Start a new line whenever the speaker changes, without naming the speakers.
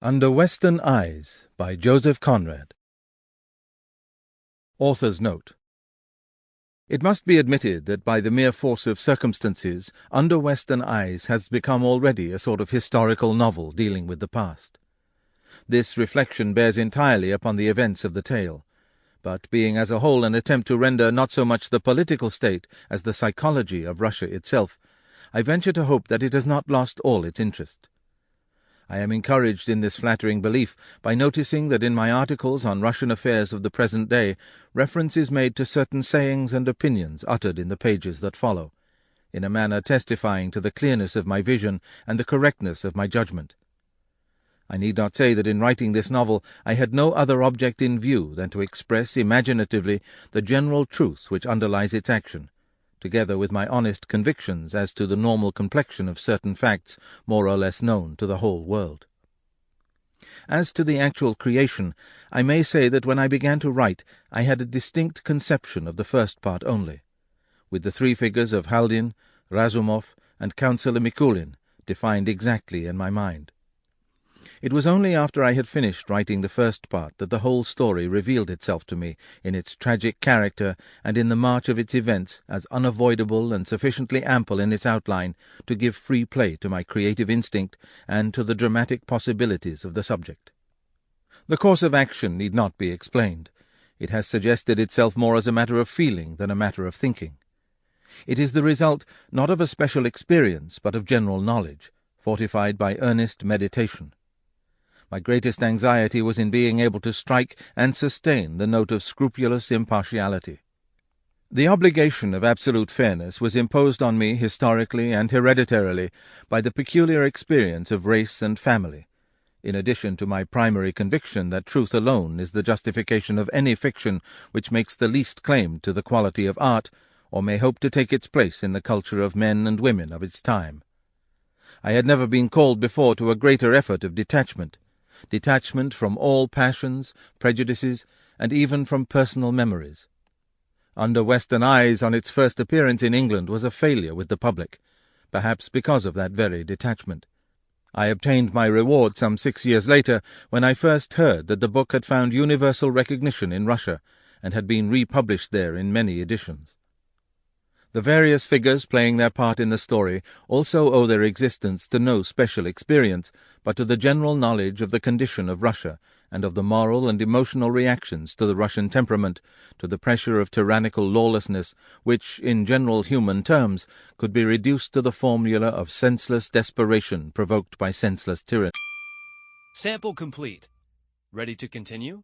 Under Western Eyes by Joseph Conrad. Author's Note. It must be admitted that by the mere force of circumstances, Under Western Eyes has become already a sort of historical novel dealing with the past. This reflection bears entirely upon the events of the tale, but being as a whole an attempt to render not so much the political state as the psychology of Russia itself, I venture to hope that it has not lost all its interest. I am encouraged in this flattering belief by noticing that in my articles on Russian affairs of the present day reference is made to certain sayings and opinions uttered in the pages that follow, in a manner testifying to the clearness of my vision and the correctness of my judgment. I need not say that in writing this novel I had no other object in view than to express imaginatively the general truth which underlies its action, together with my honest convictions as to the normal complexion of certain facts more or less known to the whole world. As to the actual creation, I may say that when I began to write I had a distinct conception of the first part only, with the three figures of Haldin, Razumov, and Councillor Mikulin defined exactly in my mind. It was only after I had finished writing the first part that the whole story revealed itself to me in its tragic character and in the march of its events as unavoidable and sufficiently ample in its outline to give free play to my creative instinct and to the dramatic possibilities of the subject. The course of action need not be explained. It has suggested itself more as a matter of feeling than a matter of thinking. It is the result not of a special experience but of general knowledge, fortified by earnest meditation. My greatest anxiety was in being able to strike and sustain the note of scrupulous impartiality. The obligation of absolute fairness was imposed on me historically and hereditarily by the peculiar experience of race and family, in addition to my primary conviction that truth alone is the justification of any fiction which makes the least claim to the quality of art, or may hope to take its place in the culture of men and women of its time. I had never been called before to a greater effort of detachment from all passions, prejudices, and even from personal memories. Under Western Eyes on its first appearance in England was a failure with the public, perhaps because of that very detachment. I obtained my reward some 6 years later when I first heard that the book had found universal recognition in Russia and had been republished there in many editions. The various figures playing their part in the story also owe their existence to no special experience, but to the general knowledge of the condition of Russia and of the moral and emotional reactions to the Russian temperament, to the pressure of tyrannical lawlessness, which, in general human terms, could be reduced to the formula of senseless desperation provoked by senseless tyranny.
Sample complete. Ready to continue?